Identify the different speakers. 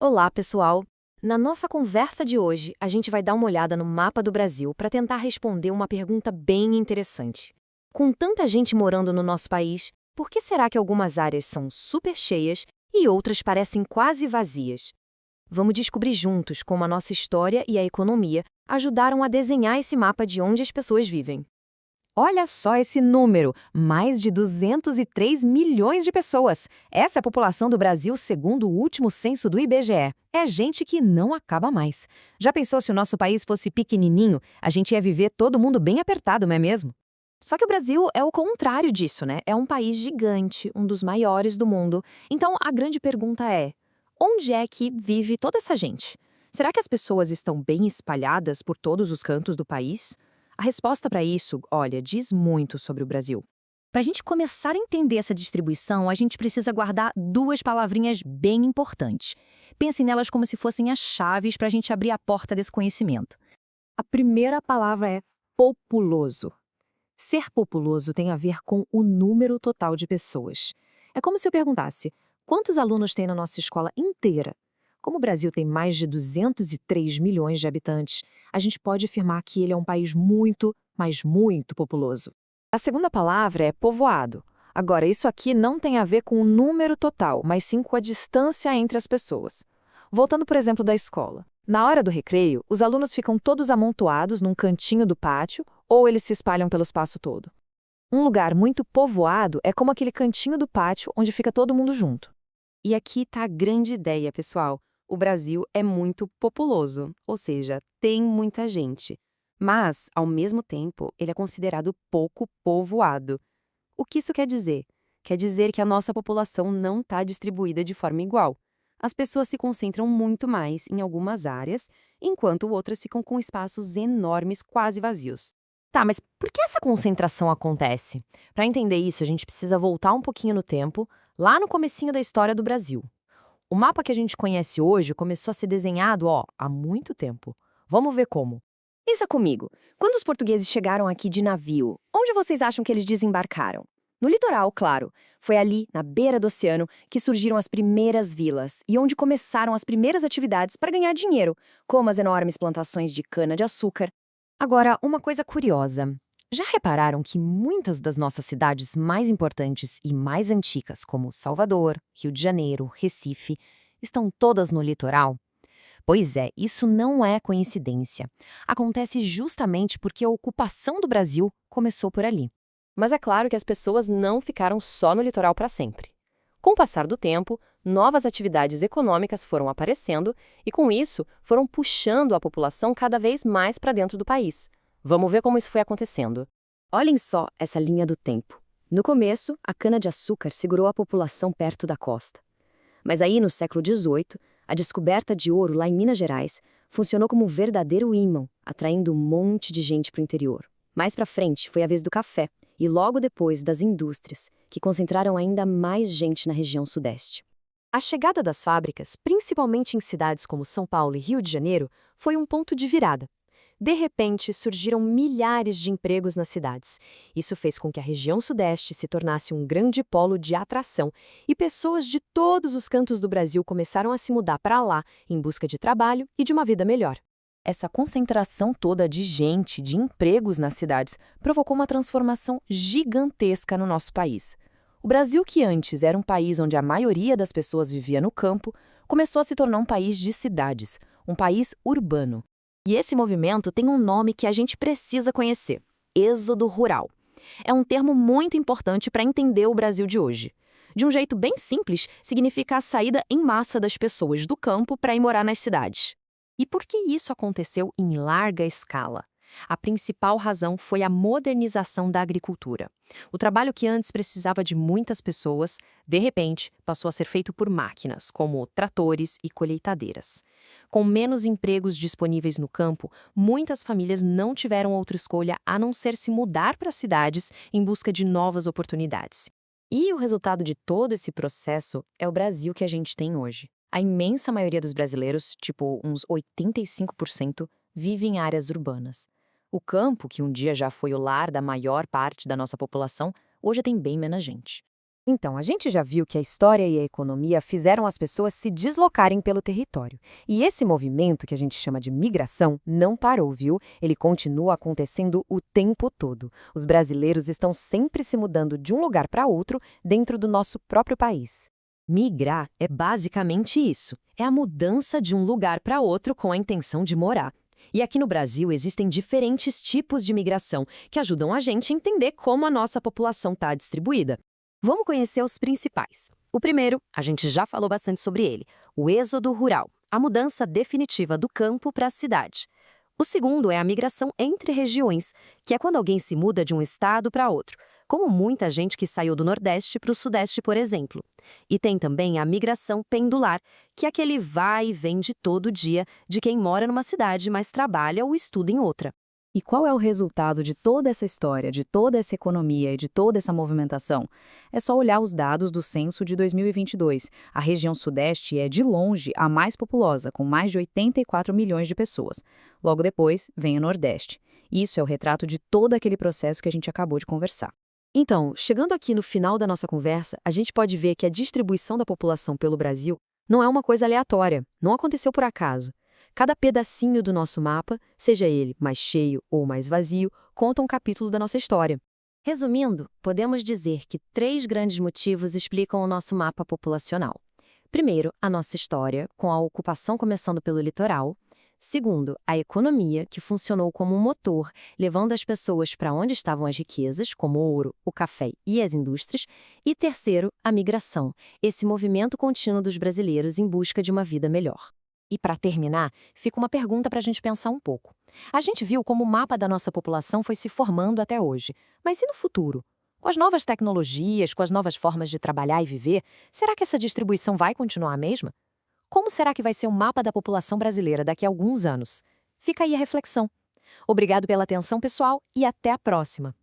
Speaker 1: Olá, pessoal! Na nossa conversa de hoje, a gente vai dar uma olhada no mapa do Brasil para tentar responder uma pergunta bem interessante. Com tanta gente morando no nosso país, por que será que algumas áreas são super cheias e outras parecem quase vazias? Vamos descobrir juntos como a nossa história e a economia ajudaram a desenhar esse mapa de onde as pessoas vivem.
Speaker 2: Olha só esse número, mais de 203 milhões de pessoas. Essa é a população do Brasil segundo o último censo do IBGE. É gente que não acaba mais. Já pensou se o nosso país fosse pequenininho, a gente ia viver todo mundo bem apertado, não é mesmo?
Speaker 1: Só que o Brasil é o contrário disso, né? É um país gigante, um dos maiores do mundo. Então a grande pergunta é: onde é que vive toda essa gente? Será que as pessoas estão bem espalhadas por todos os cantos do país? A resposta para isso, olha, diz muito sobre o Brasil. Para a gente começar a entender essa distribuição, a gente precisa guardar duas palavrinhas bem importantes. Pensem nelas como se fossem as chaves para a gente abrir a porta desse conhecimento. A primeira palavra é populoso. Ser populoso tem a ver com o número total de pessoas. É como se eu perguntasse: quantos alunos tem na nossa escola inteira? Como o Brasil tem mais de 203 milhões de habitantes, a gente pode afirmar que ele é um país muito, mas muito populoso.
Speaker 2: A segunda palavra é povoado. Agora, isso aqui não tem a ver com o número total, mas sim com a distância entre as pessoas. Voltando, por exemplo, da escola. Na hora do recreio, os alunos ficam todos amontoados num cantinho do pátio ou eles se espalham pelo espaço todo. Um lugar muito povoado é como aquele cantinho do pátio onde fica todo mundo junto.
Speaker 1: E aqui está a grande ideia, pessoal. O Brasil é muito populoso, ou seja, tem muita gente. Mas, ao mesmo tempo, ele é considerado pouco povoado. O que isso quer dizer? Quer dizer que a nossa população não está distribuída de forma igual. As pessoas se concentram muito mais em algumas áreas, enquanto outras ficam com espaços enormes, quase vazios.
Speaker 2: Tá, mas por que essa concentração acontece? Para entender isso, a gente precisa voltar um pouquinho no tempo, lá no comecinho da história do Brasil. O mapa que a gente conhece hoje começou a ser desenhado, há muito tempo. Vamos ver como.
Speaker 1: Pensa comigo, quando os portugueses chegaram aqui de navio, onde vocês acham que eles desembarcaram? No litoral, claro. Foi ali, na beira do oceano, que surgiram as primeiras vilas e onde começaram as primeiras atividades para ganhar dinheiro, como as enormes plantações de cana-de-açúcar. Agora, uma coisa curiosa. Já repararam que muitas das nossas cidades mais importantes e mais antigas, como Salvador, Rio de Janeiro, Recife, estão todas no litoral? Pois é, isso não é coincidência. Acontece justamente porque a ocupação do Brasil começou por ali.
Speaker 2: Mas é claro que as pessoas não ficaram só no litoral para sempre. Com o passar do tempo, novas atividades econômicas foram aparecendo e, com isso, foram puxando a população cada vez mais para dentro do país. Vamos ver como isso foi acontecendo.
Speaker 1: Olhem só essa linha do tempo. No começo, a cana-de-açúcar segurou a população perto da costa. Mas aí, no século XVIII, a descoberta de ouro lá em Minas Gerais funcionou como um verdadeiro ímã, atraindo um monte de gente para o interior. Mais para frente, foi a vez do café, e logo depois das indústrias, que concentraram ainda mais gente na região sudeste. A chegada das fábricas, principalmente em cidades como São Paulo e Rio de Janeiro, foi um ponto de virada. De repente, surgiram milhares de empregos nas cidades. Isso fez com que a região sudeste se tornasse um grande polo de atração e pessoas de todos os cantos do Brasil começaram a se mudar para lá em busca de trabalho e de uma vida melhor. Essa concentração toda de gente, de empregos nas cidades, provocou uma transformação gigantesca no nosso país. O Brasil, que antes era um país onde a maioria das pessoas vivia no campo, começou a se tornar um país de cidades, um país urbano. E esse movimento tem um nome que a gente precisa conhecer: êxodo rural. É um termo muito importante para entender o Brasil de hoje. De um jeito bem simples, significa a saída em massa das pessoas do campo para ir morar nas cidades. E por que isso aconteceu em larga escala? A principal razão foi a modernização da agricultura. O trabalho que antes precisava de muitas pessoas, de repente, passou a ser feito por máquinas, como tratores e colheitadeiras. Com menos empregos disponíveis no campo, muitas famílias não tiveram outra escolha a não ser se mudar para cidades em busca de novas oportunidades. E o resultado de todo esse processo é o Brasil que a gente tem hoje. A imensa maioria dos brasileiros, tipo uns 85%, vive em áreas urbanas. O campo, que um dia já foi o lar da maior parte da nossa população, hoje tem bem menos gente.
Speaker 2: Então, a gente já viu que a história e a economia fizeram as pessoas se deslocarem pelo território. E esse movimento, que a gente chama de migração, não parou, viu? Ele continua acontecendo o tempo todo. Os brasileiros estão sempre se mudando de um lugar para outro dentro do nosso próprio país.
Speaker 1: Migrar é basicamente isso. É a mudança de um lugar para outro com a intenção de morar. E aqui no Brasil existem diferentes tipos de migração que ajudam a gente a entender como a nossa população está distribuída. Vamos conhecer os principais. O primeiro, a gente já falou bastante sobre ele, o êxodo rural, a mudança definitiva do campo para a cidade. O segundo é a migração entre regiões, que é quando alguém se muda de um estado para outro, como muita gente que saiu do Nordeste para o Sudeste, por exemplo. E tem também a migração pendular, que é aquele vai e vem de todo dia de quem mora numa cidade, mas trabalha ou estuda em outra.
Speaker 2: E qual é o resultado de toda essa história, de toda essa economia e de toda essa movimentação? É só olhar os dados do censo de 2022. A região Sudeste é, de longe, a mais populosa, com mais de 84 milhões de pessoas. Logo depois, vem o Nordeste. Isso é o retrato de todo aquele processo que a gente acabou de conversar.
Speaker 1: Então, chegando aqui no final da nossa conversa, a gente pode ver que a distribuição da população pelo Brasil não é uma coisa aleatória, não aconteceu por acaso. Cada pedacinho do nosso mapa, seja ele mais cheio ou mais vazio, conta um capítulo da nossa história. Resumindo, podemos dizer que 3 grandes motivos explicam o nosso mapa populacional. Primeiro, a nossa história, com a ocupação começando pelo litoral. Segundo, a economia, que funcionou como um motor, levando as pessoas para onde estavam as riquezas, como o ouro, o café e as indústrias. E terceiro, a migração, esse movimento contínuo dos brasileiros em busca de uma vida melhor. E para terminar, fica uma pergunta para a gente pensar um pouco. A gente viu como o mapa da nossa população foi se formando até hoje. Mas e no futuro? Com as novas tecnologias, com as novas formas de trabalhar e viver, será que essa distribuição vai continuar a mesma? Como será que vai ser o mapa da população brasileira daqui a alguns anos? Fica aí a reflexão. Obrigado pela atenção, pessoal, e até a próxima!